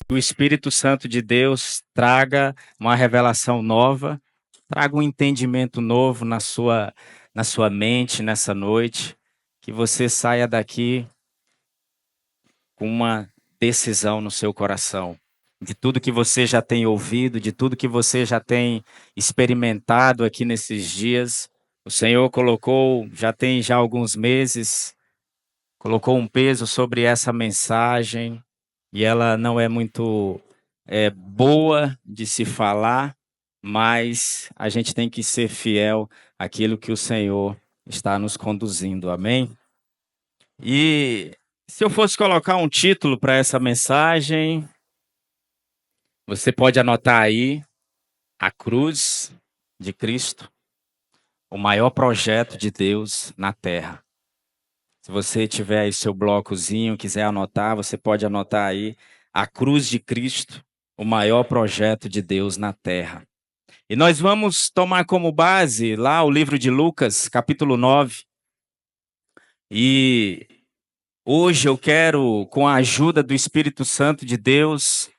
O Espírito Santo de Deus traga uma revelação nova, traga um entendimento novo na sua mente nessa noite, que você saia daqui com uma decisão no seu coração, de tudo que você já tem ouvido, de tudo que você já tem experimentado aqui nesses dias. O Senhor colocou, já alguns meses, colocou um peso sobre essa mensagem e ela não é muito boa de se falar, mas a gente tem que ser fiel àquilo que o Senhor está nos conduzindo, amém? E se eu fosse colocar um título para essa mensagem, você pode anotar aí: A Cruz de Cristo, o maior projeto de Deus na Terra. Se você tiver aí seu blocozinho, quiser anotar, você pode anotar aí: A Cruz de Cristo, o maior projeto de Deus na Terra. E nós vamos tomar como base lá o livro de Lucas, capítulo 9. E hoje eu quero, com a ajuda do Espírito Santo de Deus,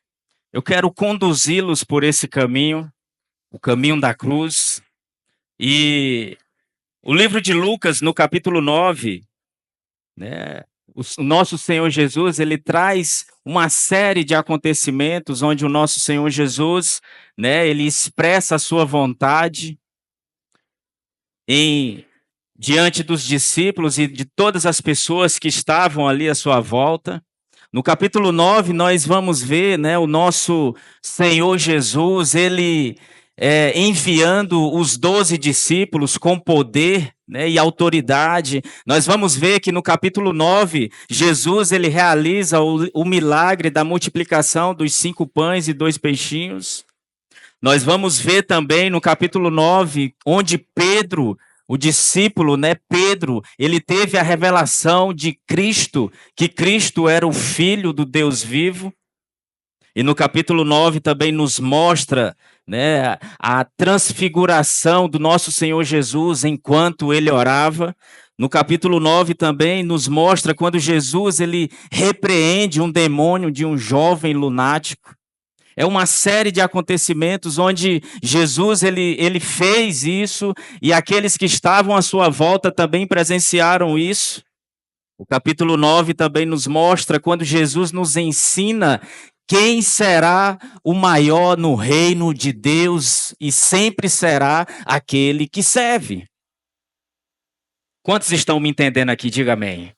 eu quero conduzi-los por esse caminho, o caminho da cruz. E o livro de Lucas, no capítulo 9, né, o nosso Senhor Jesus, ele traz uma série de acontecimentos onde o nosso Senhor Jesus, né, ele expressa a sua vontade diante dos discípulos e de todas as pessoas que estavam ali à sua volta. No capítulo 9, nós vamos ver, né, o nosso Senhor Jesus, ele enviando os 12 discípulos com poder, né, e autoridade. Nós vamos ver que no capítulo 9, Jesus ele realiza o milagre da multiplicação dos 5 pães e 2 peixinhos. Nós vamos ver também no capítulo 9, onde Pedro, o discípulo, né, Pedro, ele teve a revelação de Cristo, que Cristo era o Filho do Deus vivo. E no capítulo 9 também nos mostra, né, a transfiguração do nosso Senhor Jesus enquanto ele orava. No capítulo 9 também nos mostra quando Jesus ele repreende um demônio de um jovem lunático. É uma série de acontecimentos onde Jesus ele fez isso e aqueles que estavam à sua volta também presenciaram isso. O capítulo 9 também nos mostra quando Jesus nos ensina quem será o maior no reino de Deus e sempre será aquele que serve. Quantos estão me entendendo aqui? Diga amém.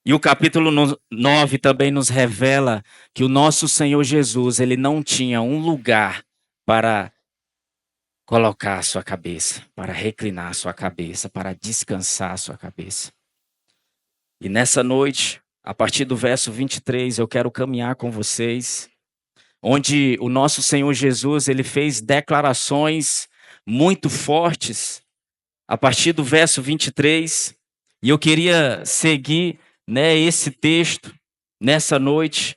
E o capítulo 9 também nos revela que o nosso Senhor Jesus, ele não tinha um lugar para colocar a sua cabeça, para reclinar a sua cabeça, para descansar a sua cabeça. E nessa noite, a partir do verso 23, eu quero caminhar com vocês, onde o nosso Senhor Jesus, ele fez declarações muito fortes, a partir do verso 23, e eu queria seguir, né, esse texto nessa noite,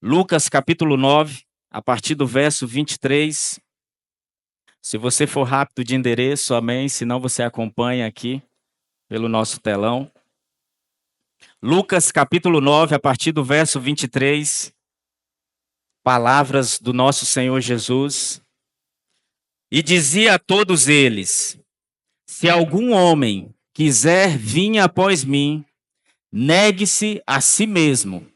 Lucas capítulo 9, a partir do verso 23. Se você for rápido de endereço, amém, senão você acompanha aqui pelo nosso telão. Lucas capítulo 9, a partir do verso 23, palavras do nosso Senhor Jesus. E dizia a todos eles: se algum homem quiser vir após mim, negue-se a si mesmo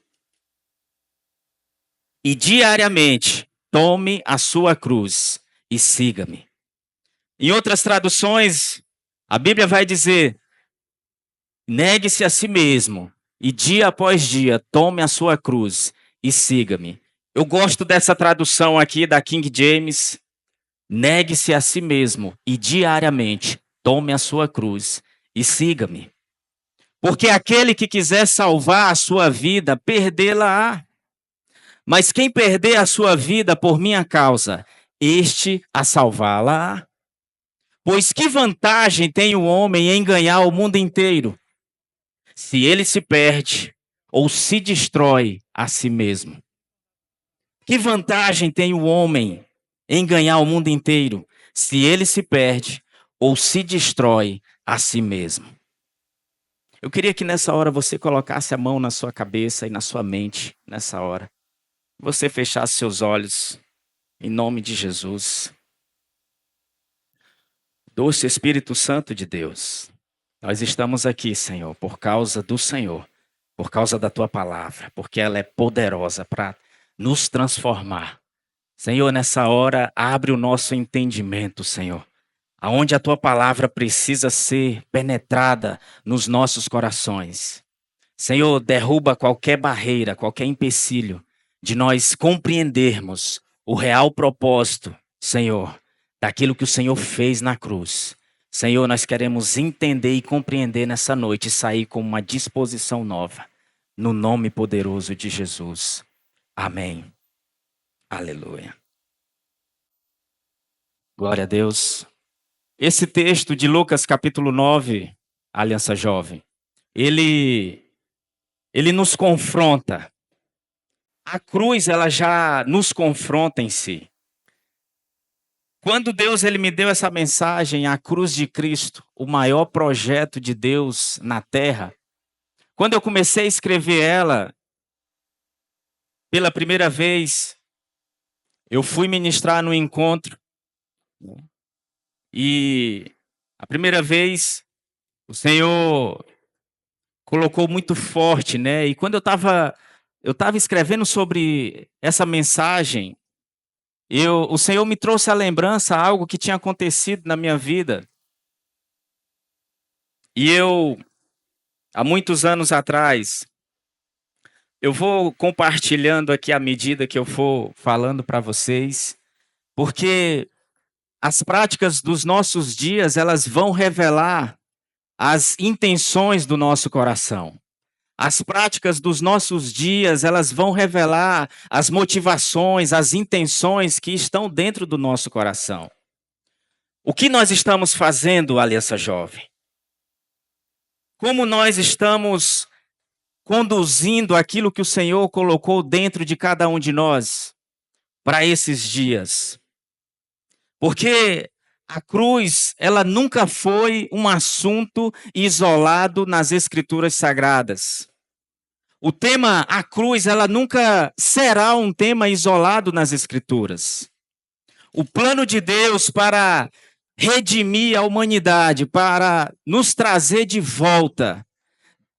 e diariamente tome a sua cruz e siga-me. Em outras traduções, a Bíblia vai dizer: negue-se a si mesmo e dia após dia tome a sua cruz e siga-me. Eu gosto dessa tradução aqui da King James: negue-se a si mesmo e diariamente tome a sua cruz e siga-me. Porque aquele que quiser salvar a sua vida, perdê-la-á. Mas quem perder a sua vida por minha causa, este a salvá-la-á. Pois que vantagem tem o homem em ganhar o mundo inteiro, se ele se perde ou se destrói a si mesmo? Que vantagem tem o homem em ganhar o mundo inteiro, se ele se perde ou se destrói a si mesmo? Eu queria que nessa hora você colocasse a mão na sua cabeça e na sua mente, nessa hora. você fechasse seus olhos, em nome de Jesus. Doce Espírito Santo de Deus, nós estamos aqui, Senhor, por causa do Senhor, por causa da tua palavra, porque ela é poderosa para nos transformar. Senhor, nessa hora, abre o nosso entendimento, Senhor, aonde a tua palavra precisa ser penetrada nos nossos corações. Senhor, derruba qualquer barreira, qualquer empecilho de nós compreendermos o real propósito, Senhor, daquilo que o Senhor fez na cruz. Senhor, nós queremos entender e compreender nessa noite e sair com uma disposição nova, no nome poderoso de Jesus. Amém. Aleluia. Glória a Deus. Esse texto de Lucas capítulo 9, Aliança Jovem, ele nos confronta. A cruz, ela já nos confronta em si. Quando Deus ele me deu essa mensagem, a cruz de Cristo, o maior projeto de Deus na terra, quando eu comecei a escrever ela, pela primeira vez, eu fui ministrar no encontro, e a primeira vez, o Senhor colocou muito forte, né? E quando eu estava escrevendo sobre essa mensagem, o Senhor me trouxe à lembrança algo que tinha acontecido na minha vida. E há muitos anos atrás, eu vou compartilhando aqui à medida que eu for falando para vocês, porque as práticas dos nossos dias, elas vão revelar as intenções do nosso coração. As práticas dos nossos dias, elas vão revelar as motivações, as intenções que estão dentro do nosso coração. O que nós estamos fazendo, Aliança Jovem? Como nós estamos conduzindo aquilo que o Senhor colocou dentro de cada um de nós para esses dias? Porque a cruz, ela nunca foi um assunto isolado nas Escrituras Sagradas. O tema, a cruz, ela nunca será um tema isolado nas Escrituras. O plano de Deus para redimir a humanidade, para nos trazer de volta.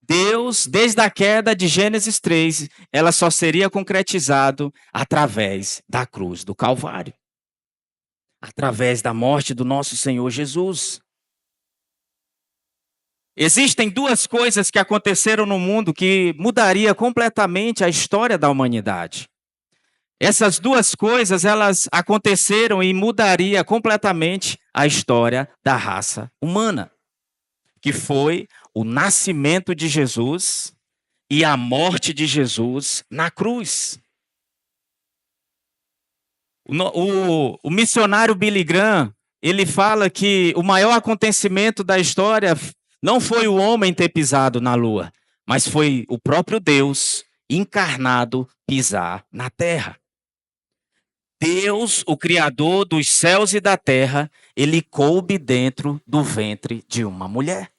Deus, desde a queda de Gênesis 3, ela só seria concretizado através da cruz do Calvário. Através da morte do nosso Senhor Jesus. Existem duas coisas que aconteceram no mundo que mudaria completamente a história da humanidade. Essas duas coisas, elas aconteceram e mudaria completamente a história da raça humana, que foi o nascimento de Jesus e a morte de Jesus na cruz. O missionário Billy Graham, ele fala que o maior acontecimento da história não foi o homem ter pisado na lua, mas foi o próprio Deus encarnado pisar na terra. Deus, o Criador dos céus e da terra, ele coube dentro do ventre de uma mulher.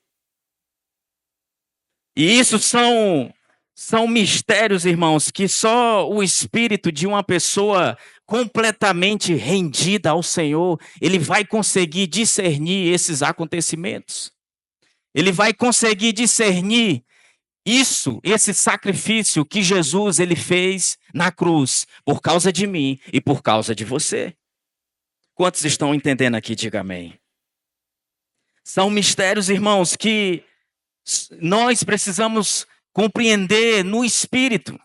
E isso são mistérios, irmãos, que só o espírito de uma pessoa completamente rendida ao Senhor, ele vai conseguir discernir esses acontecimentos. Ele vai conseguir discernir esse sacrifício que Jesus ele fez na cruz, por causa de mim e por causa de você. Quantos estão entendendo aqui? Diga amém. São mistérios, irmãos, que nós precisamos compreender no espírito.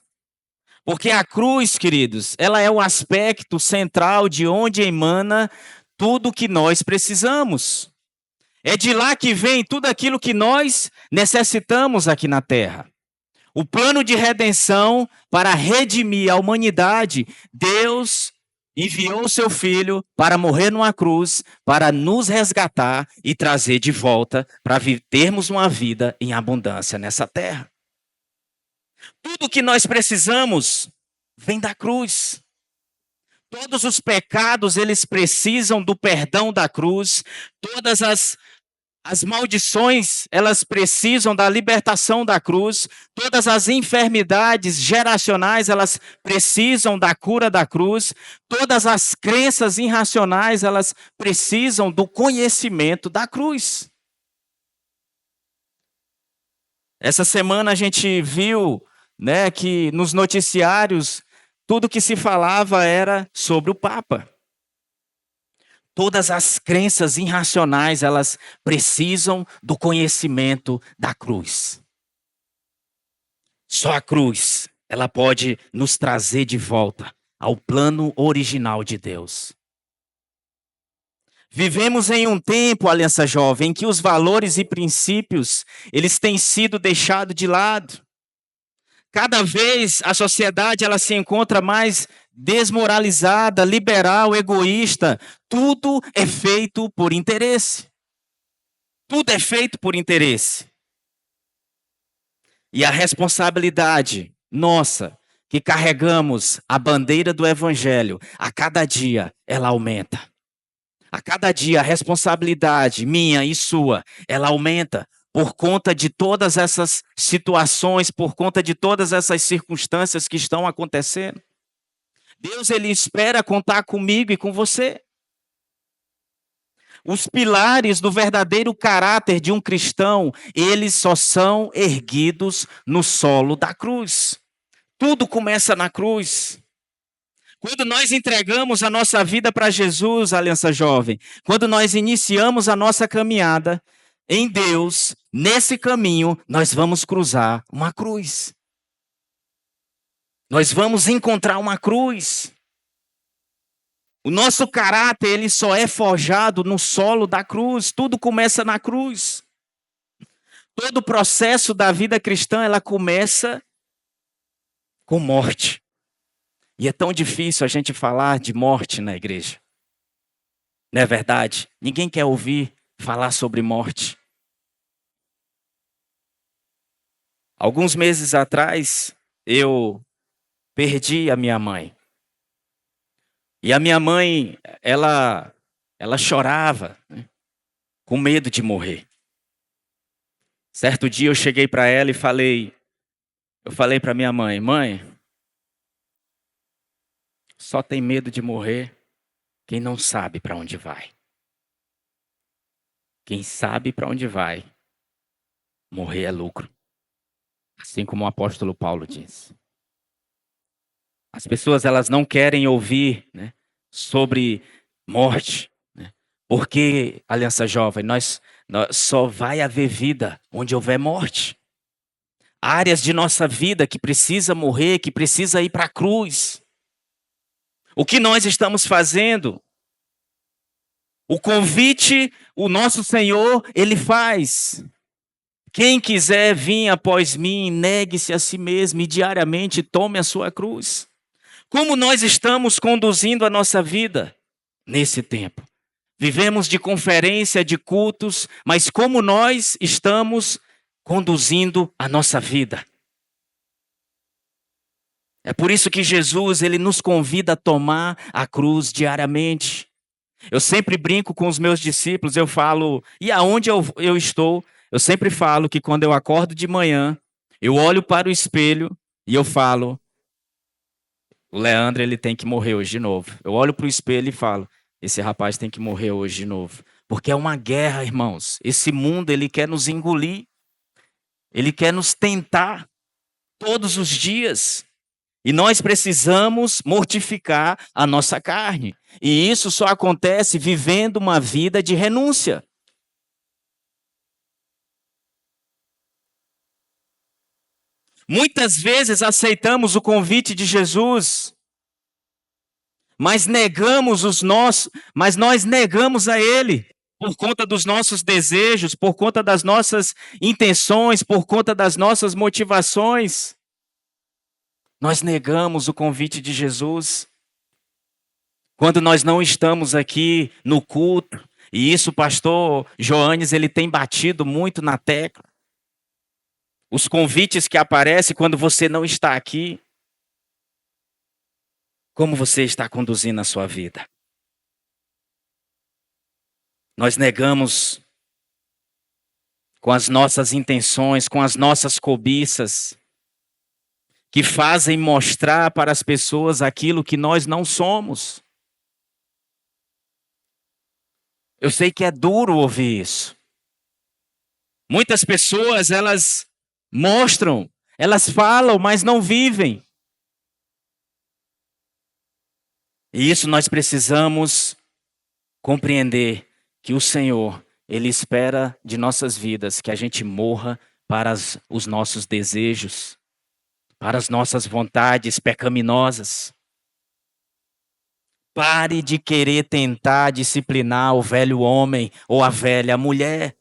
Porque a cruz, queridos, ela é o aspecto central de onde emana tudo que nós precisamos. É de lá que vem tudo aquilo que nós necessitamos aqui na terra. O plano de redenção para redimir a humanidade, Deus enviou o seu Filho para morrer numa cruz, para nos resgatar e trazer de volta para termos uma vida em abundância nessa terra. Tudo que nós precisamos vem da cruz. Todos os pecados, eles precisam do perdão da cruz. Todas As maldições, elas precisam da libertação da cruz. Todas as enfermidades geracionais, elas precisam da cura da cruz. Todas as crenças irracionais, elas precisam do conhecimento da cruz. Essa semana a gente viu, né, que nos noticiários tudo que se falava era sobre o Papa. Todas as crenças irracionais, elas precisam do conhecimento da cruz. Só a cruz, ela pode nos trazer de volta ao plano original de Deus. Vivemos em um tempo, Aliança Jovem, em que os valores e princípios, eles têm sido deixados de lado. Cada vez a sociedade ela se encontra mais desmoralizada, liberal, egoísta. Tudo é feito por interesse. Tudo é feito por interesse. E a responsabilidade nossa, que carregamos a bandeira do evangelho, a cada dia ela aumenta. A cada dia a responsabilidade minha e sua, ela aumenta. Por conta de todas essas situações, por conta de todas essas circunstâncias que estão acontecendo. Deus, ele espera contar comigo e com você. Os pilares do verdadeiro caráter de um cristão, eles só são erguidos no solo da cruz. Tudo começa na cruz. Quando nós entregamos a nossa vida para Jesus, Aliança Jovem, quando nós iniciamos a nossa caminhada, em Deus, nesse caminho, nós vamos cruzar uma cruz. Nós vamos encontrar uma cruz. O nosso caráter, ele só é forjado no solo da cruz. Tudo começa na cruz. Todo o processo da vida cristã, ela começa com morte. E é tão difícil a gente falar de morte na igreja. Não é verdade? Ninguém quer ouvir falar sobre morte. Alguns meses atrás, eu perdi a minha mãe. E a minha mãe, ela chorava, né, com medo de morrer. Certo dia eu cheguei para ela e falei para minha mãe, mãe, só tem medo de morrer quem não sabe para onde vai. Quem sabe para onde vai, morrer é lucro. Assim como o apóstolo Paulo disse. As pessoas elas não querem ouvir, né, sobre morte, né, porque, Aliança Jovem, nós só vai haver vida onde houver morte. Áreas de nossa vida que precisa morrer, que precisa ir para a cruz. O que nós estamos fazendo? O convite, o nosso Senhor, Ele faz. Quem quiser vir após mim, negue-se a si mesmo e diariamente tome a sua cruz. Como nós estamos conduzindo a nossa vida nesse tempo? Vivemos de conferência, de cultos, mas como nós estamos conduzindo a nossa vida? É por isso que Jesus, ele nos convida a tomar a cruz diariamente. Eu sempre brinco com os meus discípulos, eu falo, e aonde eu estou, eu sempre falo que quando eu acordo de manhã, eu olho para o espelho e eu falo, o Leandro, ele tem que morrer hoje de novo. Eu olho para o espelho e falo, esse rapaz tem que morrer hoje de novo. Porque é uma guerra, irmãos. Esse mundo, ele quer nos engolir. Ele quer nos tentar todos os dias. E nós precisamos mortificar a nossa carne. E isso só acontece vivendo uma vida de renúncia. Muitas vezes aceitamos o convite de Jesus, mas nós negamos a Ele por conta dos nossos desejos, por conta das nossas intenções, por conta das nossas motivações. Nós negamos o convite de Jesus. Quando nós não estamos aqui no culto, e isso o pastor Joanes, ele tem batido muito na tecla. Os convites que aparecem quando você não está aqui. Como você está conduzindo a sua vida? Nós negamos com as nossas intenções, com as nossas cobiças, que fazem mostrar para as pessoas aquilo que nós não somos. Eu sei que é duro ouvir isso. Muitas pessoas, elas mostram, elas falam, mas não vivem. E isso nós precisamos compreender, que o Senhor, Ele espera de nossas vidas que a gente morra para os nossos desejos, para as nossas vontades pecaminosas. Pare de querer tentar disciplinar o velho homem ou a velha mulher.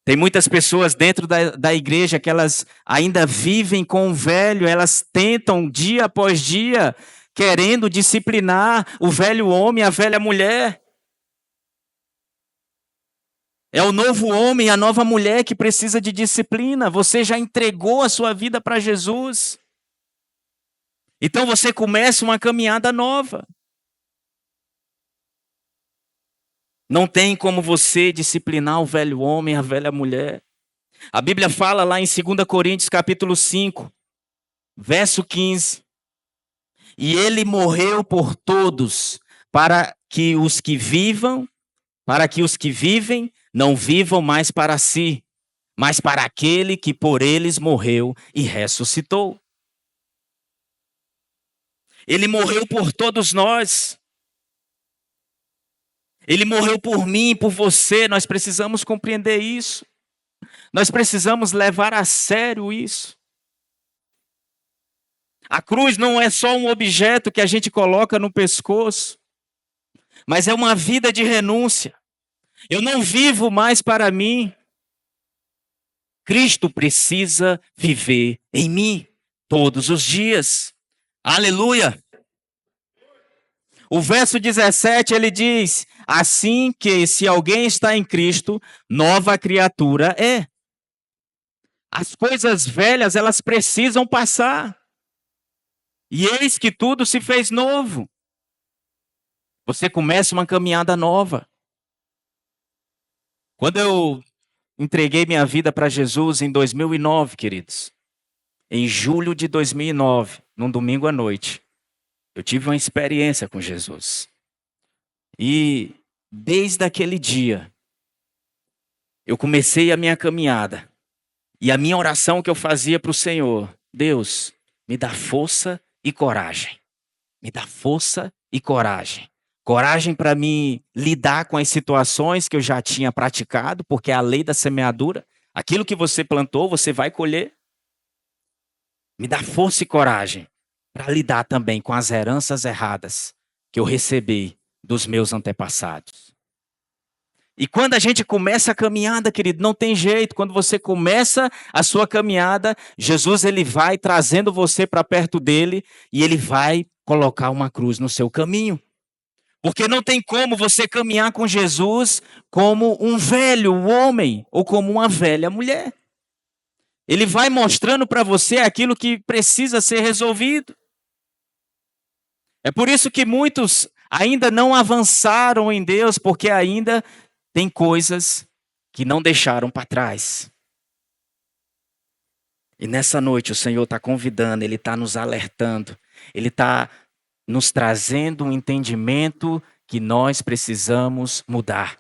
Tem muitas pessoas dentro da igreja que elas ainda vivem com o velho, elas tentam dia após dia, querendo disciplinar o velho homem, a velha mulher. É o novo homem, a nova mulher que precisa de disciplina. Você já entregou a sua vida para Jesus. Então você começa uma caminhada nova. Não tem como você disciplinar o velho homem, a velha mulher. A Bíblia fala lá em 2 Coríntios capítulo 5, verso 15. E ele morreu por todos, para que os que vivem não vivam mais para si, mas para aquele que por eles morreu e ressuscitou. Ele morreu por todos nós. Ele morreu por mim, por você. Nós precisamos compreender isso. Nós precisamos levar a sério isso. A cruz não é só um objeto que a gente coloca no pescoço, mas é uma vida de renúncia. Eu não vivo mais para mim. Cristo precisa viver em mim todos os dias. Aleluia! O verso 17, ele diz: assim que se alguém está em Cristo, nova criatura é. As coisas velhas, elas precisam passar. E eis que tudo se fez novo. Você começa uma caminhada nova. Quando eu entreguei minha vida para Jesus em 2009, queridos, em julho de 2009, num domingo à noite, eu tive uma experiência com Jesus. E desde aquele dia, eu comecei a minha caminhada. E a minha oração que eu fazia para o Senhor: Deus, me dá força e coragem. Me dá força e coragem. Coragem para mim lidar com as situações que eu já tinha praticado, porque é a lei da semeadura. Aquilo que você plantou, você vai colher. Me dá força e coragem para lidar também com as heranças erradas que eu recebi dos meus antepassados. E quando a gente começa a caminhada, querido, não tem jeito. Quando você começa a sua caminhada, Jesus, ele vai trazendo você para perto dele e ele vai colocar uma cruz no seu caminho. Porque não tem como você caminhar com Jesus como um velho homem ou como uma velha mulher. Ele vai mostrando para você aquilo que precisa ser resolvido. É por isso que muitos ainda não avançaram em Deus, porque ainda tem coisas que não deixaram para trás. E nessa noite o Senhor está convidando, Ele está nos alertando, Ele está nos trazendo um entendimento que nós precisamos mudar.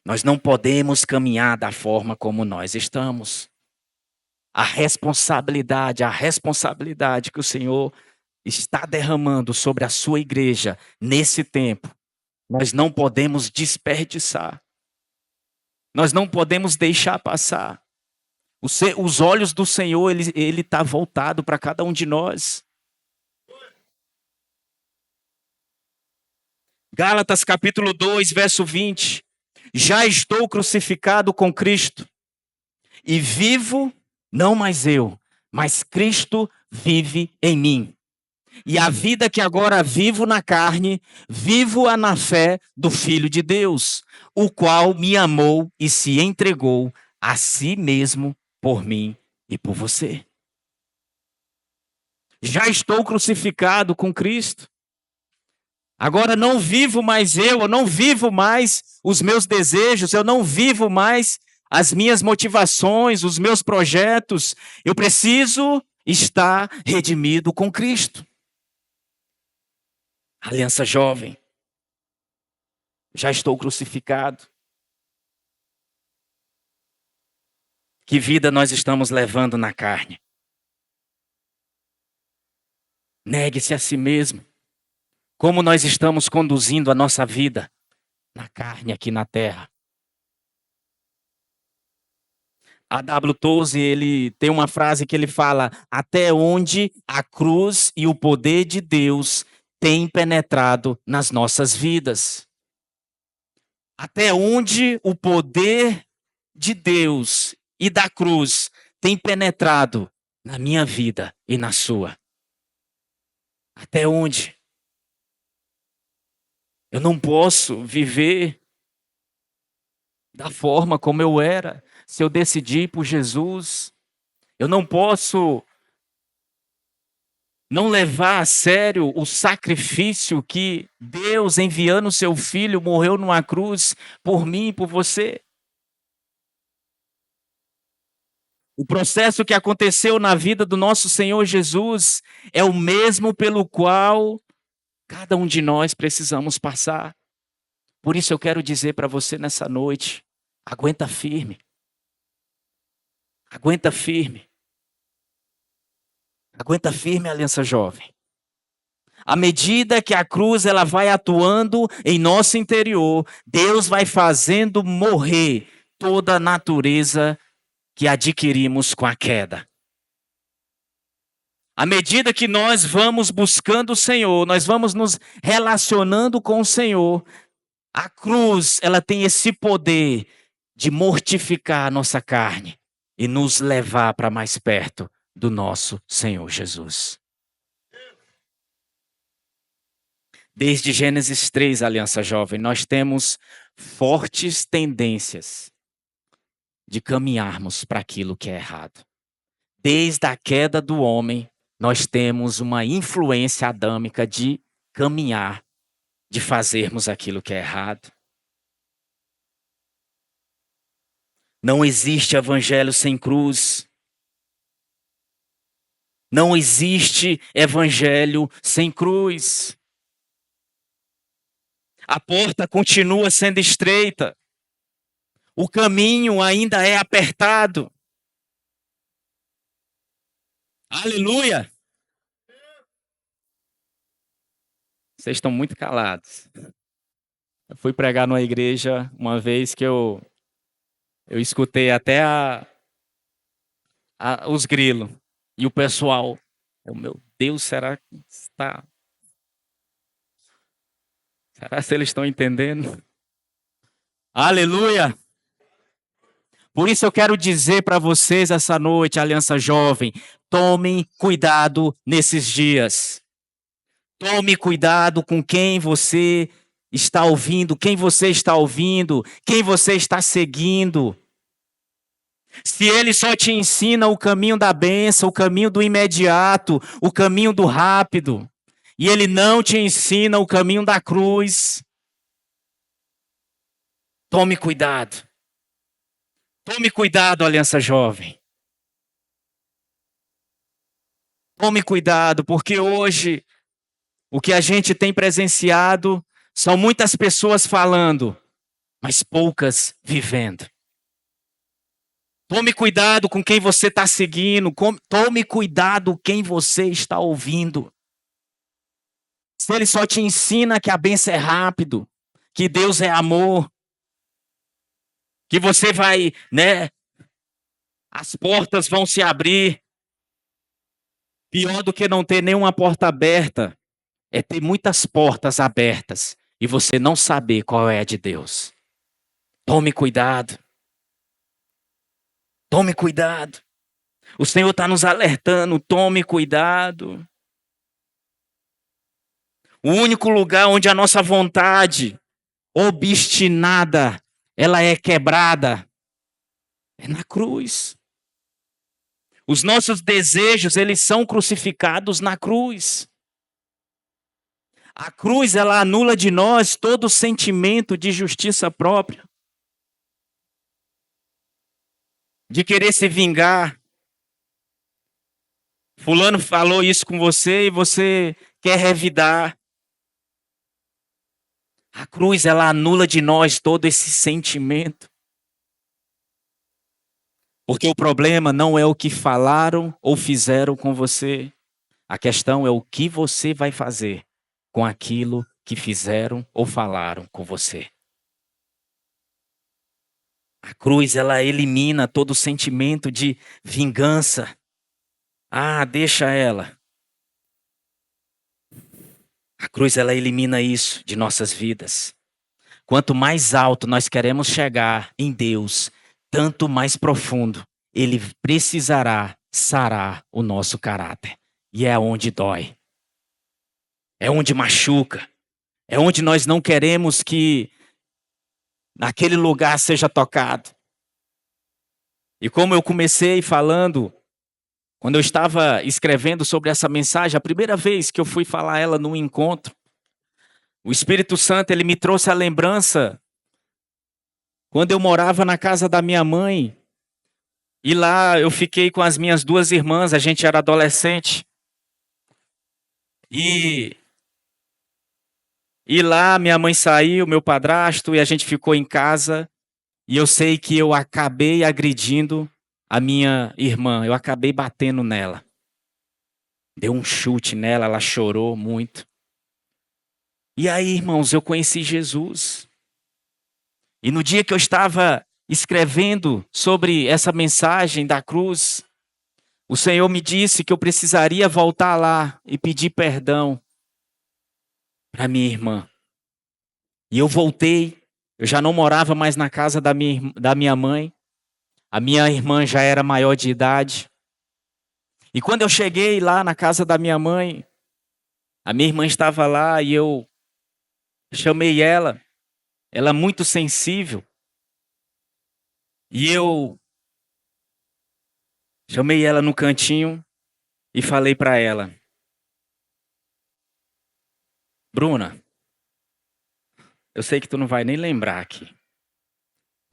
Nós não podemos caminhar da forma como nós estamos. A responsabilidade que o Senhor está derramando sobre a sua igreja nesse tempo, nós não podemos desperdiçar. Nós não podemos deixar passar. Os olhos do Senhor, ele está voltado para cada um de nós. Gálatas capítulo 2, verso 20. Já estou crucificado com Cristo, e vivo, não mais eu, mas Cristo vive em mim. E a vida que agora vivo na carne, vivo-a na fé do Filho de Deus, o qual me amou e se entregou a si mesmo por mim e por você. Já estou crucificado com Cristo. Agora não vivo mais eu não vivo mais os meus desejos, eu não vivo mais as minhas motivações, os meus projetos. Eu preciso estar redimido com Cristo. Aliança jovem. Já estou crucificado. Que vida nós estamos levando na carne? Negue-se a si mesmo. Como nós estamos conduzindo a nossa vida na carne aqui na terra? A W. Tozer, ele tem uma frase que ele fala: até onde a cruz e o poder de Deus têm penetrado nas nossas vidas. Até onde o poder de Deus e da cruz tem penetrado na minha vida e na sua. Até onde? Eu não posso viver da forma como eu era. Se eu decidir por Jesus, eu não posso não levar a sério o sacrifício que Deus, enviando o seu filho, morreu numa cruz por mim e por você. O processo que aconteceu na vida do nosso Senhor Jesus é o mesmo pelo qual cada um de nós precisamos passar. Por isso eu quero dizer para você nessa noite: aguenta firme. Aguenta firme. Aguenta firme, aliança jovem. À medida que a cruz ela vai atuando em nosso interior, Deus vai fazendo morrer toda a natureza que adquirimos com a queda. À medida que nós vamos buscando o Senhor, nós vamos nos relacionando com o Senhor, a cruz ela tem esse poder de mortificar a nossa carne e nos levar para mais perto do nosso Senhor Jesus. Desde Gênesis 3, Aliança Jovem, nós temos fortes tendências de caminharmos para aquilo que é errado. Desde a queda do homem, nós temos uma influência adâmica de caminhar, de fazermos aquilo que é errado. Não existe evangelho sem cruz. Não existe evangelho sem cruz. A porta continua sendo estreita. O caminho ainda é apertado. Aleluia! Vocês estão muito calados. Eu fui pregar numa igreja uma vez que eu escutei até os grilos. E o pessoal, oh, meu Deus, será que está... Será que eles estão entendendo? Aleluia! Por isso eu quero dizer para vocês essa noite, Aliança Jovem, tomem cuidado nesses dias. Tome cuidado com quem você está ouvindo, quem você está ouvindo, quem você está seguindo. Se ele só te ensina o caminho da bênção, o caminho do imediato, o caminho do rápido, e ele não te ensina o caminho da cruz, tome cuidado. Tome cuidado, Aliança Jovem. Tome cuidado, porque hoje o que a gente tem presenciado são muitas pessoas falando, mas poucas vivendo. Tome cuidado com quem você está seguindo. Tome cuidado quem você está ouvindo. Se ele só te ensina que a bênção é rápido, que Deus é amor, que você vai, né? As portas vão se abrir. Pior do que não ter nenhuma porta aberta é ter muitas portas abertas e você não saber qual é a de Deus. Tome cuidado. Tome cuidado. O Senhor está nos alertando, tome cuidado. O único lugar onde a nossa vontade obstinada, ela é quebrada, é na cruz. Os nossos desejos, eles são crucificados na cruz. A cruz, ela anula de nós todo sentimento de justiça própria, de querer se vingar. Fulano falou isso com você e você quer revidar. A cruz, ela anula de nós todo esse sentimento. Porque o problema não é o que falaram ou fizeram com você. A questão é o que você vai fazer com aquilo que fizeram ou falaram com você. A cruz, ela elimina todo sentimento de vingança. Ah, deixa ela. A cruz, ela elimina isso de nossas vidas. Quanto mais alto nós queremos chegar em Deus, tanto mais profundo Ele precisará sarar o nosso caráter. E é onde dói. É onde machuca. É onde nós não queremos que naquele lugar seja tocado. E como eu comecei falando, quando eu estava escrevendo sobre essa mensagem, a primeira vez que eu fui falar ela num encontro, o Espírito Santo, ele me trouxe a lembrança quando eu morava na casa da minha mãe. E lá eu fiquei com as minhas duas irmãs, a gente era adolescente. E lá minha mãe saiu, meu padrasto, e a gente ficou em casa. E eu sei que eu acabei agredindo a minha irmã, eu acabei batendo nela. Dei um chute nela, ela chorou muito. E aí, irmãos, eu conheci Jesus. E no dia que eu estava escrevendo sobre essa mensagem da cruz, o Senhor me disse que eu precisaria voltar lá e pedir perdão para minha irmã. E eu voltei, eu já não morava mais na casa da minha mãe. A minha irmã já era maior de idade. E quando eu cheguei lá na casa da minha mãe, a minha irmã estava lá e eu chamei ela muito sensível. E eu chamei ela no cantinho e falei para ela: Bruna, eu sei que tu não vai nem lembrar aqui,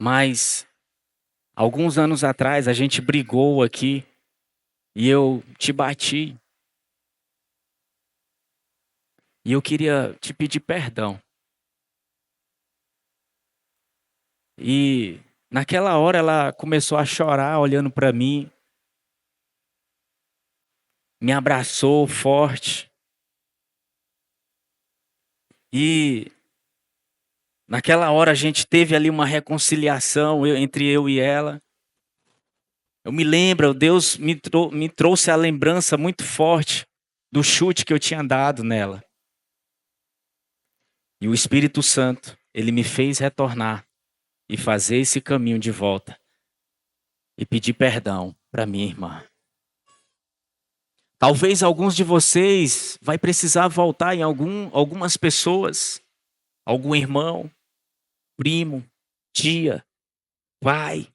mas alguns anos atrás a gente brigou aqui e eu te bati. E eu queria te pedir perdão. E naquela hora ela começou a chorar olhando para mim. Me abraçou forte. E naquela hora a gente teve ali uma reconciliação entre eu e ela. Eu me lembro, Deus me trouxe a lembrança muito forte do chute que eu tinha dado nela. E o Espírito Santo, ele me fez retornar e fazer esse caminho de volta e pedir perdão para minha irmã. Talvez alguns de vocês vai precisar voltar em algumas pessoas, algum irmão, primo, tia, pai.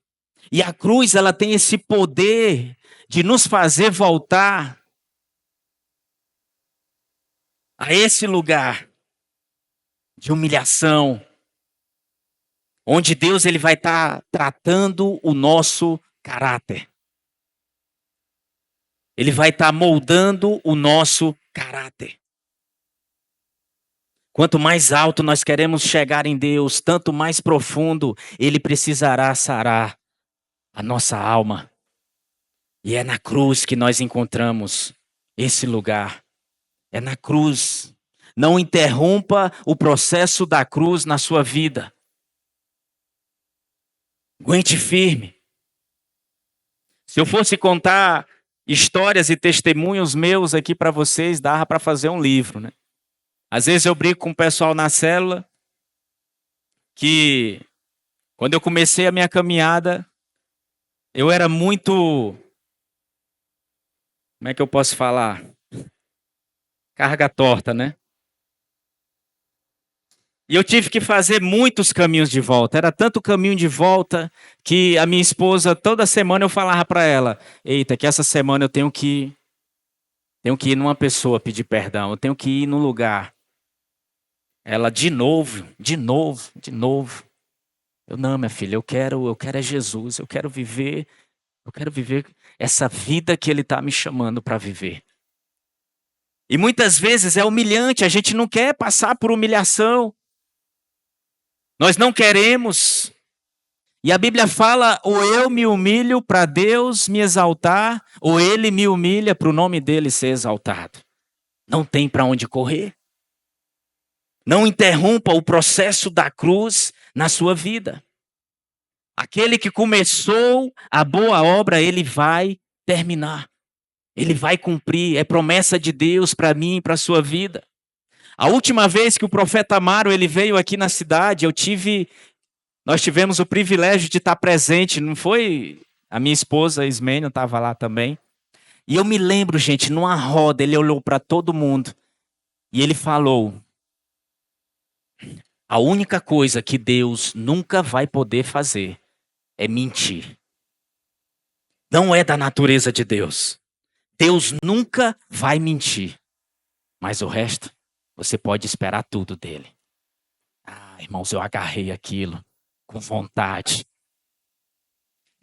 E a cruz, ela tem esse poder de nos fazer voltar a esse lugar de humilhação, onde Deus ele vai estar tratando o nosso caráter. Ele vai estar moldando o nosso caráter. Quanto mais alto nós queremos chegar em Deus, tanto mais profundo Ele precisará sarar a nossa alma. E é na cruz que nós encontramos esse lugar. É na cruz. Não interrompa o processo da cruz na sua vida. Aguente firme. Se eu fosse contar histórias e testemunhos meus aqui para vocês, dava para fazer um livro, né? Às vezes eu brinco com o pessoal na célula que quando eu comecei a minha caminhada, eu era muito, como é que eu posso falar? Carga torta, né? E eu tive que fazer muitos caminhos de volta. Era tanto caminho de volta que a minha esposa, toda semana eu falava para ela: eita, que essa semana eu tenho que ir numa pessoa pedir perdão, eu tenho que ir num lugar. Ela de novo, de novo, de novo. Eu não, minha filha, eu quero é Jesus, eu quero viver essa vida que Ele está me chamando para viver. E muitas vezes é humilhante, a gente não quer passar por humilhação. Nós não queremos. E a Bíblia fala, ou eu me humilho para Deus me exaltar, ou Ele me humilha para o nome dEle ser exaltado. Não tem para onde correr. Não interrompa o processo da cruz na sua vida. Aquele que começou a boa obra, ele vai terminar. Ele vai cumprir. É promessa de Deus para mim e para a sua vida. A última vez que o profeta Amaro ele veio aqui na cidade, nós tivemos o privilégio de estar presente, não foi? A minha esposa, Ismênio, estava lá também. E eu me lembro, gente, numa roda, ele olhou para todo mundo e ele falou: a única coisa que Deus nunca vai poder fazer é mentir. Não é da natureza de Deus. Deus nunca vai mentir. Mas o resto, você pode esperar tudo dele. Ah, irmãos, eu agarrei aquilo com vontade.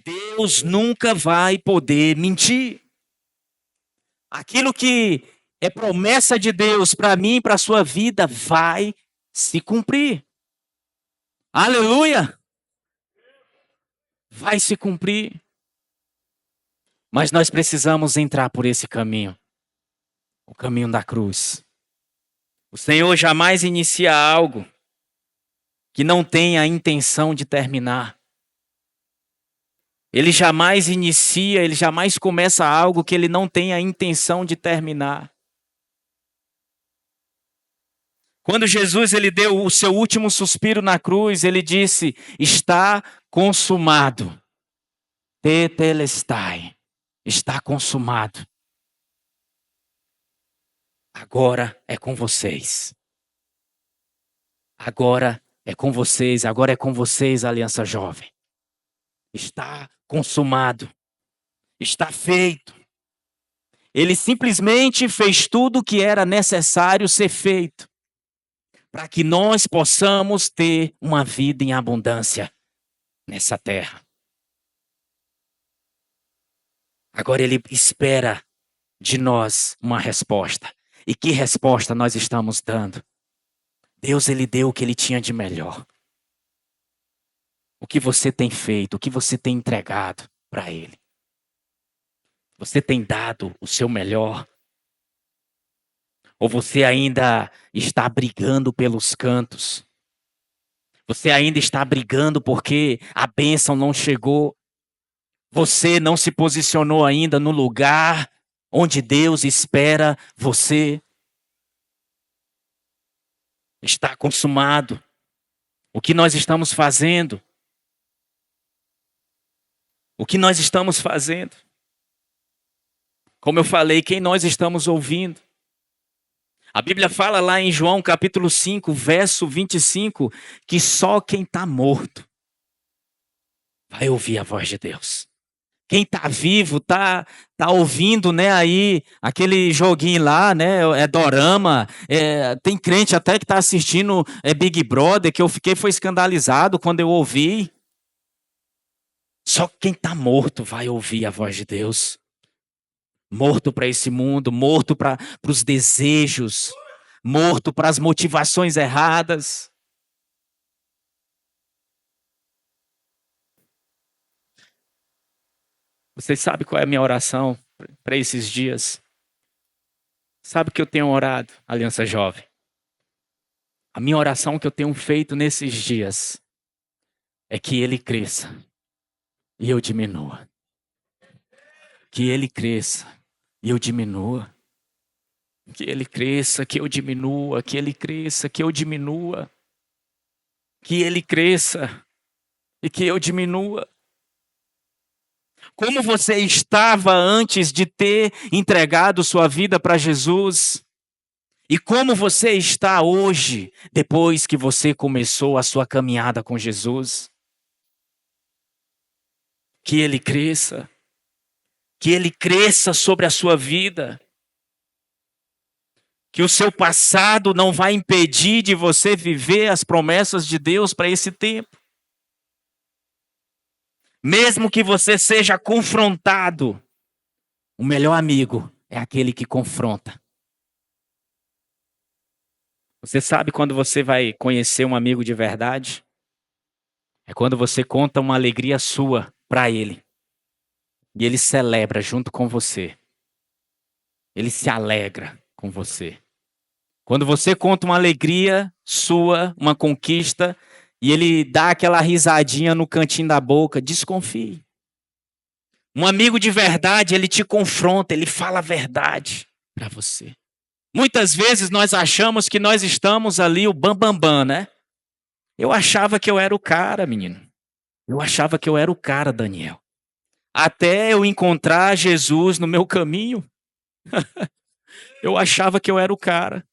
Deus nunca vai poder mentir. Aquilo que é promessa de Deus para mim e para a sua vida vai se cumprir. Aleluia! Vai se cumprir. Mas nós precisamos entrar por esse caminho. O caminho da cruz. O Senhor jamais inicia algo que não tenha a intenção de terminar. Ele jamais inicia, ele jamais começa algo que ele não tenha a intenção de terminar. Quando Jesus ele deu o seu último suspiro na cruz, ele disse: está consumado. Tetelestai. Está consumado. Agora é com vocês. Agora é com vocês. Agora é com vocês, Aliança Jovem. Está consumado. Está feito. Ele simplesmente fez tudo o que era necessário ser feito para que nós possamos ter uma vida em abundância nessa terra. Agora ele espera de nós uma resposta. E que resposta nós estamos dando? Deus, ele deu o que ele tinha de melhor. O que você tem feito, o que você tem entregado para ele? Você tem dado o seu melhor? Ou você ainda está brigando pelos cantos? Você ainda está brigando porque a bênção não chegou? Você não se posicionou ainda no lugar onde Deus espera você? Está consumado. O que nós estamos fazendo? O que nós estamos fazendo? Como eu falei, quem nós estamos ouvindo? A Bíblia fala lá em João capítulo 5, verso 25, que só quem está morto vai ouvir a voz de Deus. Quem está vivo tá ouvindo, né, aí aquele joguinho lá, né, é dorama, tem crente até que está assistindo Big Brother, que eu foi escandalizado quando eu ouvi. Só quem está morto vai ouvir a voz de Deus. Morto para esse mundo, morto para os desejos, morto para as motivações erradas. Vocês sabem qual é a minha oração para esses dias? Sabe que eu tenho orado, Aliança Jovem? A minha oração que eu tenho feito nesses dias é que ele cresça e eu diminua. Que ele cresça e eu diminua. Que ele cresça, que eu diminua, que ele cresça, que eu diminua. Que ele cresça e que eu diminua. Como você estava antes de ter entregado sua vida para Jesus? E como você está hoje, depois que você começou a sua caminhada com Jesus? Que ele cresça sobre a sua vida. que o seu passado não vai impedir de você viver as promessas de Deus para esse tempo. Mesmo que você seja confrontado, o melhor amigo é aquele que confronta. Você sabe quando você vai conhecer um amigo de verdade? É quando você conta uma alegria sua para ele. E ele celebra junto com você. Ele se alegra com você. Quando você conta uma alegria sua, uma conquista, e ele dá aquela risadinha no cantinho da boca, desconfie. Um amigo de verdade, ele te confronta, ele fala a verdade para você. Muitas vezes nós achamos que nós estamos ali o bambambam, né? Eu achava que eu era o cara, menino. Eu achava que eu era o cara, Daniel. Até eu encontrar Jesus no meu caminho, eu achava que eu era o cara.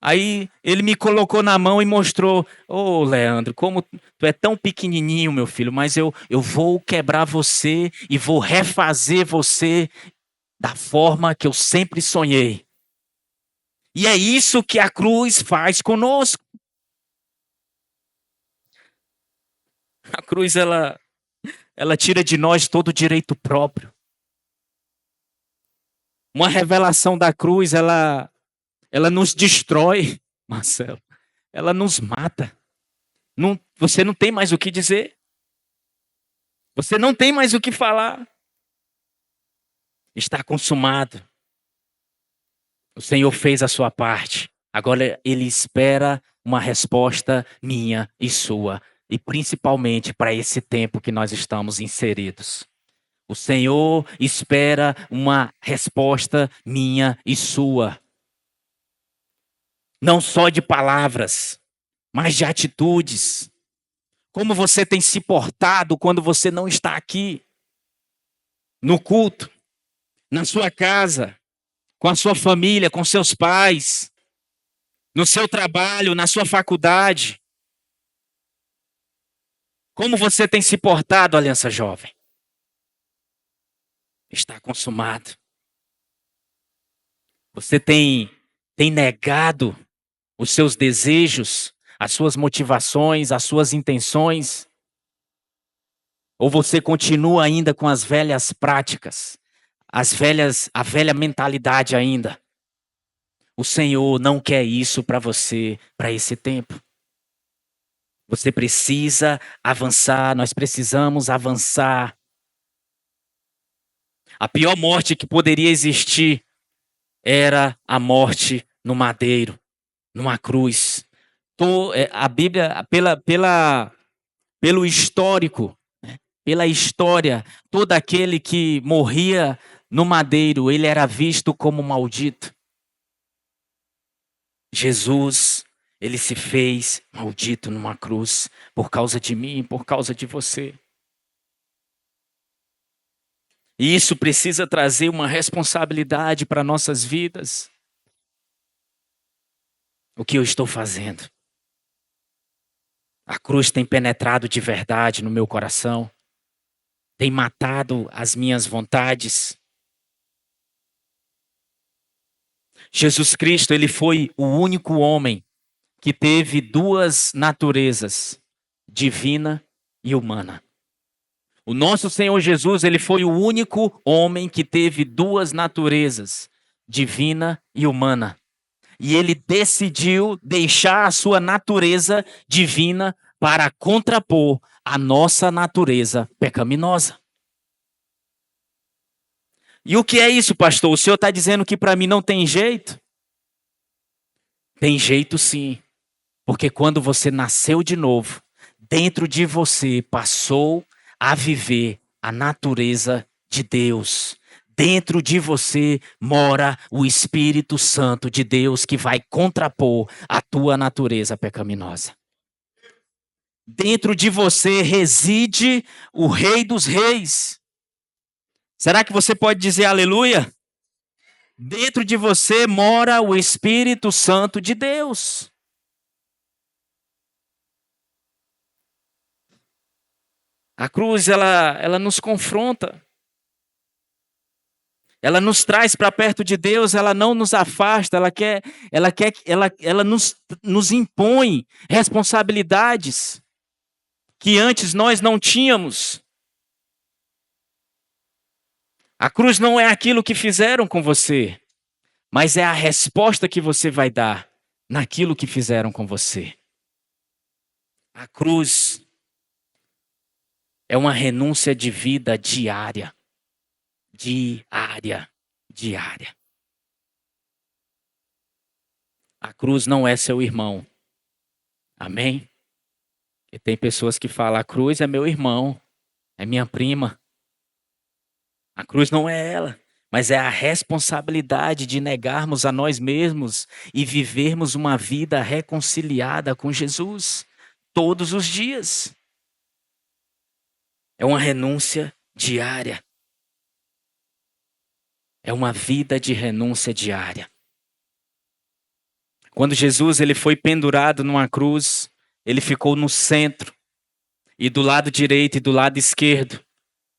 Aí ele me colocou na mão e mostrou: Ô Leandro, como tu é tão pequenininho, meu filho, mas eu vou quebrar você e vou refazer você da forma que eu sempre sonhei. E é isso que a cruz faz conosco. A cruz, ela tira de nós todo o direito próprio. Uma revelação da cruz, ela nos destrói, Marcelo. Ela nos mata. Não, você não tem mais o que dizer. Você não tem mais o que falar. Está consumado. O Senhor fez a sua parte. Agora Ele espera uma resposta minha e sua. E principalmente para esse tempo que nós estamos inseridos. O Senhor espera uma resposta minha e sua. Não só de palavras, mas de atitudes. Como você tem se portado quando você não está aqui? No culto, na sua casa, com a sua família, com seus pais, no seu trabalho, na sua faculdade. Como você tem se portado, Aliança Jovem? Está consumado. Você tem negado os seus desejos, as suas motivações, as suas intenções? Ou você continua ainda com as velhas práticas, a velha mentalidade ainda? O Senhor não quer isso para você, para esse tempo. Você precisa avançar, nós precisamos avançar. A pior morte que poderia existir era a morte no madeiro, numa cruz. A Bíblia, pelo histórico, né, pela história, todo aquele que morria no madeiro, ele era visto como maldito. Jesus, ele se fez maldito numa cruz por causa de mim, por causa de você. E isso precisa trazer uma responsabilidade para nossas vidas. O que eu estou fazendo? A cruz tem penetrado de verdade no meu coração, tem matado as minhas vontades. Jesus Cristo, ele foi o único homem que teve duas naturezas, divina e humana. O nosso Senhor Jesus, ele foi o único homem que teve duas naturezas, divina e humana. E ele decidiu deixar a sua natureza divina para contrapor a nossa natureza pecaminosa. E o que é isso, pastor? O senhor está dizendo que para mim não tem jeito? Tem jeito sim. Porque quando você nasceu de novo, dentro de você passou a viver a natureza de Deus. Dentro de você mora o Espírito Santo de Deus que vai contrapor a tua natureza pecaminosa. Dentro de você reside o Rei dos Reis. Será que você pode dizer aleluia? Dentro de você mora o Espírito Santo de Deus. A cruz, ela nos confronta. Ela nos traz para perto de Deus, ela não nos afasta, ela nos impõe responsabilidades que antes nós não tínhamos. A cruz não é aquilo que fizeram com você, mas é a resposta que você vai dar naquilo que fizeram com você. A cruz é uma renúncia de vida diária. Diária. A cruz não é seu irmão. Amém? E tem pessoas que falam, a cruz é meu irmão, é minha prima. A cruz não é ela, mas é a responsabilidade de negarmos a nós mesmos e vivermos uma vida reconciliada com Jesus todos os dias. É uma renúncia diária. É uma vida de renúncia diária. Quando Jesus ele foi pendurado numa cruz, ele ficou no centro. E do lado direito e do lado esquerdo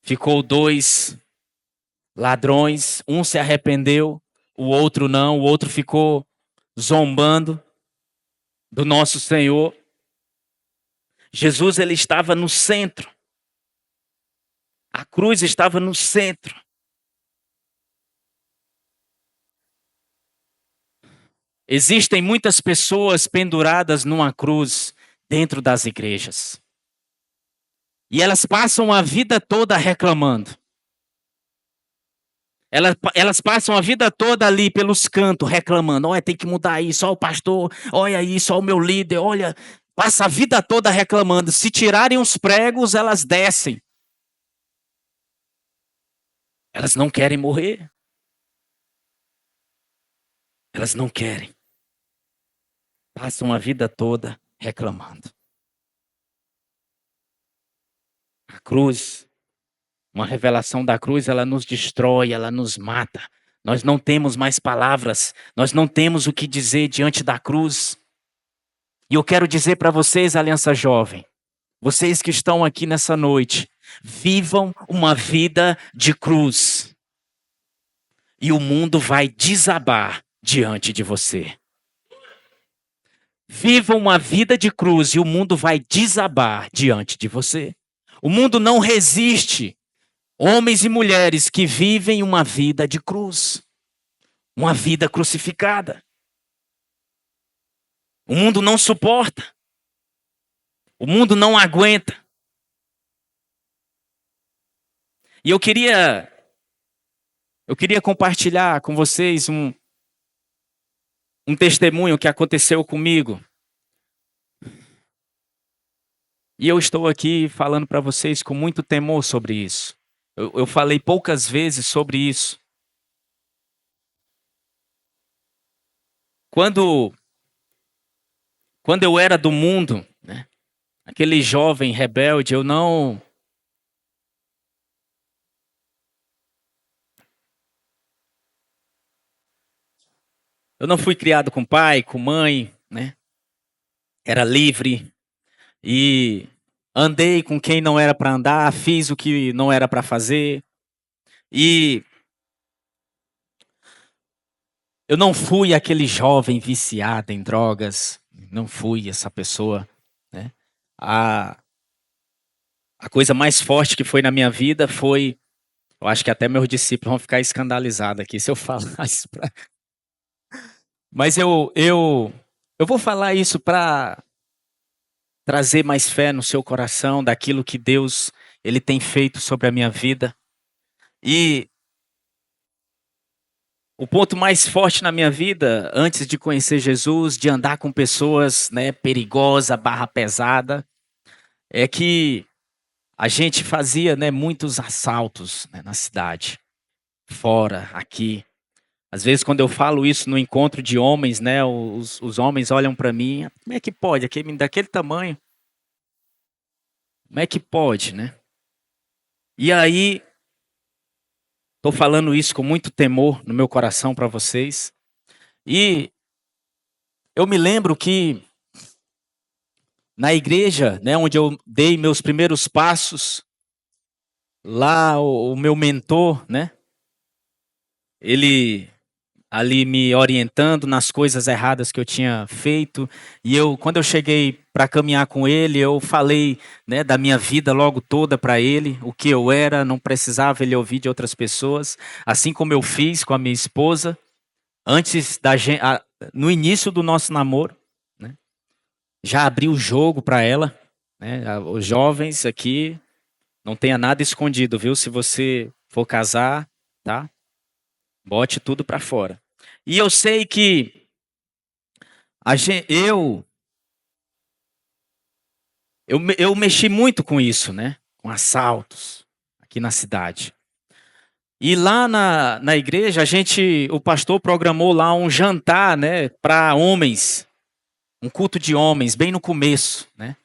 ficou 2 ladrões. Um se arrependeu, o outro não. O outro ficou zombando do nosso Senhor. Jesus ele estava no centro. A cruz estava no centro. Existem muitas pessoas penduradas numa cruz dentro das igrejas. E elas passam a vida toda reclamando. Elas passam a vida toda ali pelos cantos reclamando. Olha, tem que mudar isso, olha o pastor, olha isso, olha o meu líder, olha. Passa a vida toda reclamando. Se tirarem os pregos, elas descem. Elas não querem morrer. Elas não querem. Passam a vida toda reclamando. A cruz, uma revelação da cruz, ela nos destrói, ela nos mata. Nós não temos mais palavras, nós não temos o que dizer diante da cruz. E eu quero dizer para vocês, Aliança Jovem, vocês que estão aqui nessa noite, vivam uma vida de cruz. E o mundo vai desabar diante de você. Viva uma vida de cruz e o mundo vai desabar diante de você. O mundo não resiste. Homens e mulheres que vivem uma vida de cruz. Uma vida crucificada. O mundo não suporta. O mundo não aguenta. E eu queria compartilhar com vocês um testemunho que aconteceu comigo. E eu estou aqui falando para vocês com muito temor sobre isso. Eu falei poucas vezes sobre isso. Quando eu era do mundo, né, aquele jovem rebelde, eu não fui criado com pai, com mãe, né? Era livre e andei com quem não era para andar, fiz o que não era para fazer. E eu não fui aquele jovem viciado em drogas, não fui essa pessoa, né? A coisa mais forte que foi na minha vida foi, eu acho que até meus discípulos vão ficar escandalizados aqui se eu falar isso pra... Mas eu vou falar isso para trazer mais fé no seu coração daquilo que Deus ele tem feito sobre a minha vida. E o ponto mais forte na minha vida, antes de conhecer Jesus, de andar com pessoas, né, perigosa, barra pesada, é que a gente fazia, né, muitos assaltos, né, na cidade, fora, aqui. Às vezes, quando eu falo isso no encontro de homens, né, os homens olham para mim, como é que pode? Aquele, daquele tamanho, como é que pode, né? E aí, estou falando isso com muito temor no meu coração para vocês. E eu me lembro que na igreja, né, onde eu dei meus primeiros passos, lá o meu mentor, né, ele ali me orientando nas coisas erradas que eu tinha feito. E quando eu cheguei para caminhar com ele, eu falei, né, da minha vida logo toda para ele, o que eu era, não precisava ele ouvir de outras pessoas, assim como eu fiz com a minha esposa, antes da gente, no início do nosso namoro, né, já abri o jogo para ela, né, os jovens aqui, não tenha nada escondido, viu? Se você for casar, tá? Bote tudo para fora. E eu sei que eu mexi muito com isso, né? Com assaltos aqui na cidade. E lá na igreja, o pastor programou lá um jantar, né, para homens, um culto de homens, bem no começo, né,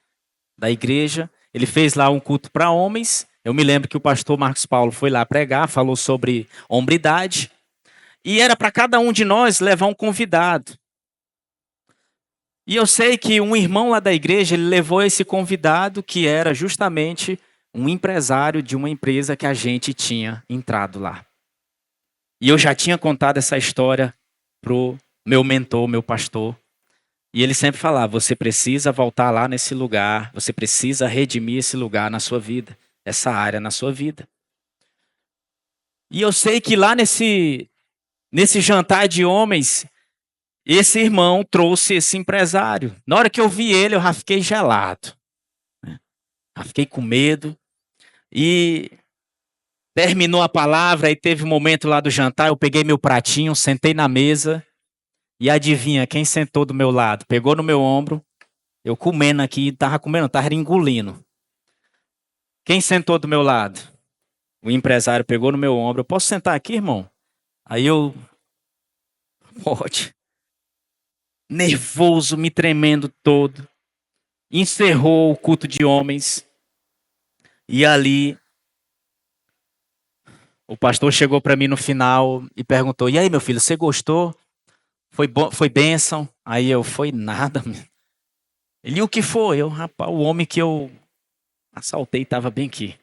da igreja. Ele fez lá um culto para homens. Eu me lembro que o pastor Marcos Paulo foi lá pregar, falou sobre hombridade. E era para cada um de nós levar um convidado. E eu sei que um irmão lá da igreja, ele levou esse convidado, que era justamente um empresário de uma empresa que a gente tinha entrado lá. E eu já tinha contado essa história pro meu mentor, meu pastor. E ele sempre falava: você precisa voltar lá nesse lugar, você precisa redimir esse lugar na sua vida, essa área na sua vida. E eu sei que lá nesse jantar de homens, esse irmão trouxe esse empresário. Na hora que eu vi ele, eu já fiquei gelado. Já fiquei com medo. E terminou a palavra e teve um momento lá do jantar, eu peguei meu pratinho, sentei na mesa e adivinha quem sentou do meu lado? Pegou no meu ombro, eu comendo aqui, tava engolindo. Quem sentou do meu lado? O empresário pegou no meu ombro, eu posso sentar aqui, irmão? Aí eu, pode. Nervoso, me tremendo todo. Encerrou o culto de homens. E ali, o pastor chegou para mim no final e perguntou: e aí, meu filho, você gostou? Foi bom, foi bênção? Aí eu, foi nada. Ele, o que foi? Eu, rapaz, o homem que eu assaltei estava bem aqui.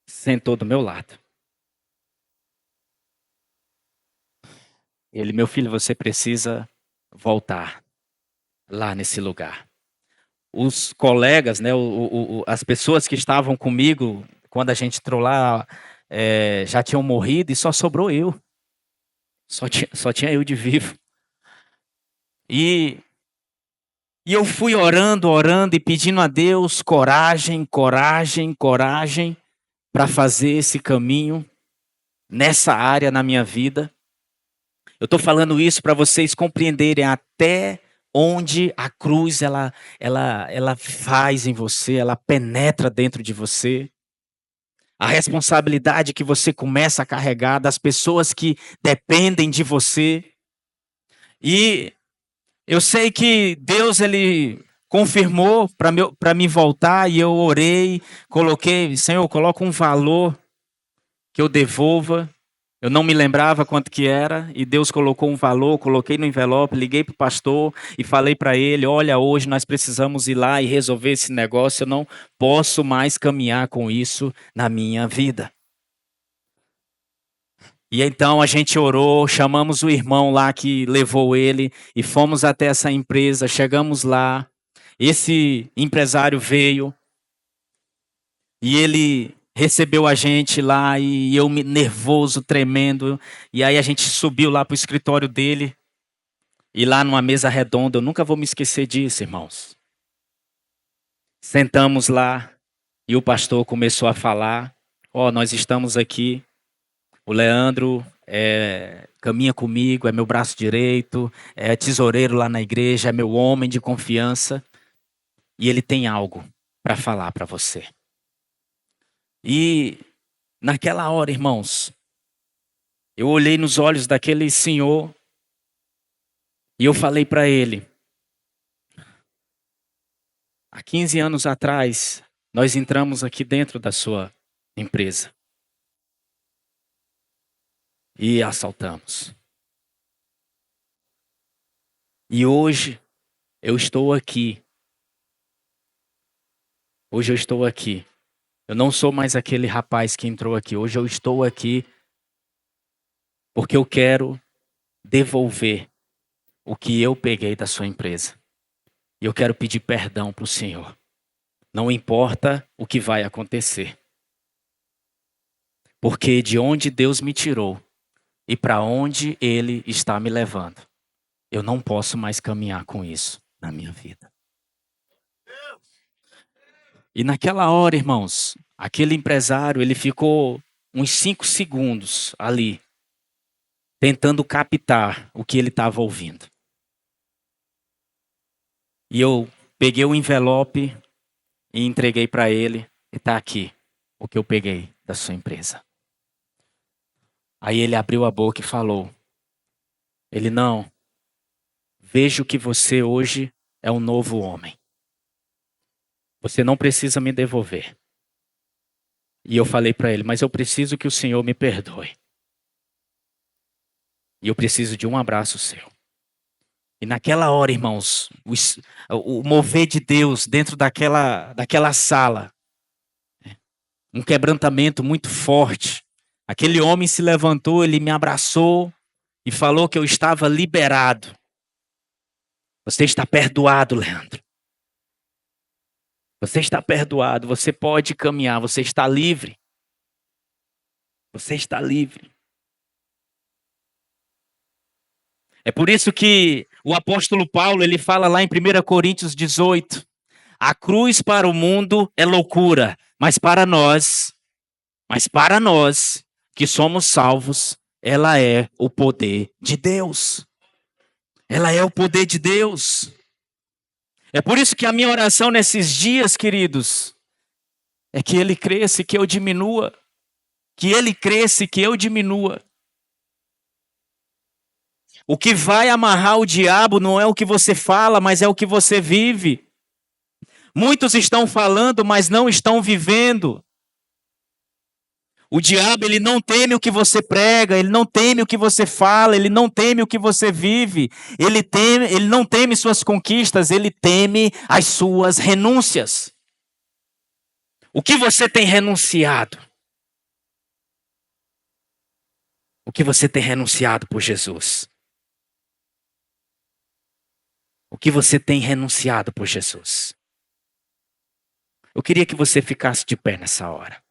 Sentou do meu lado. Ele, meu filho, você precisa voltar lá nesse lugar. Os colegas, né, as pessoas que estavam comigo quando a gente entrou lá, já tinham morrido e só sobrou eu. Só tinha eu de vivo. E, e eu fui orando, orando e pedindo a Deus coragem, coragem, coragem para fazer esse caminho nessa área na minha vida. Eu estou falando isso para vocês compreenderem até onde a cruz ela faz em você, ela penetra dentro de você. A responsabilidade que você começa a carregar das pessoas que dependem de você. E eu sei que Deus ele confirmou para me voltar e eu orei, coloquei, Senhor, coloca um valor que eu devolva. Eu não me lembrava quanto que era e Deus colocou um valor, coloquei no envelope, liguei para o pastor e falei para ele: olha, hoje nós precisamos ir lá e resolver esse negócio, eu não posso mais caminhar com isso na minha vida. E então a gente orou, chamamos o irmão lá que levou ele e fomos até essa empresa, chegamos lá, esse empresário veio e ele recebeu a gente lá e eu nervoso, tremendo. E aí a gente subiu lá para o escritório dele e lá numa mesa redonda, eu nunca vou me esquecer disso, irmãos. Sentamos lá e o pastor começou a falar: ó, nós estamos aqui, o Leandro caminha comigo, é meu braço direito, é tesoureiro lá na igreja, é meu homem de confiança e ele tem algo para falar para você. E naquela hora, irmãos, eu olhei nos olhos daquele senhor e eu falei para ele: há 15 anos atrás, nós entramos aqui dentro da sua empresa e assaltamos. E hoje eu estou aqui. Hoje eu estou aqui. Eu não sou mais aquele rapaz que entrou aqui. Hoje eu estou aqui porque eu quero devolver o que eu peguei da sua empresa. E eu quero pedir perdão para o Senhor. Não importa o que vai acontecer. Porque de onde Deus me tirou e para onde Ele está me levando, eu não posso mais caminhar com isso na minha vida. E naquela hora, irmãos, aquele empresário, ele ficou uns 5 segundos ali, tentando captar o que ele estava ouvindo. E eu peguei o envelope e entreguei para ele, e está aqui o que eu peguei da sua empresa. Aí ele abriu a boca e falou, ele não, vejo que você hoje é um novo homem. Você não precisa me devolver. E eu falei para ele, mas eu preciso que o Senhor me perdoe. E eu preciso de um abraço seu. E naquela hora, irmãos, o mover de Deus dentro daquela sala, um quebrantamento muito forte. Aquele homem se levantou, ele me abraçou e falou que eu estava liberado. Você está perdoado, Leandro. Você está perdoado, você pode caminhar, você está livre. Você está livre. É por isso que o apóstolo Paulo, ele fala lá em 1 Coríntios 18, a cruz para o mundo é loucura, mas para nós que somos salvos, ela é o poder de Deus. Ela é o poder de Deus. É por isso que a minha oração nesses dias, queridos, é que ele cresça e que eu diminua. Que ele cresça e que eu diminua. O que vai amarrar o diabo não é o que você fala, mas é o que você vive. Muitos estão falando, mas não estão vivendo. O diabo, ele não teme o que você prega, ele não teme o que você fala, ele não teme o que você vive. Ele não teme suas conquistas, ele teme as suas renúncias. O que você tem renunciado? O que você tem renunciado por Jesus? O que você tem renunciado por Jesus? Eu queria que você ficasse de pé nessa hora.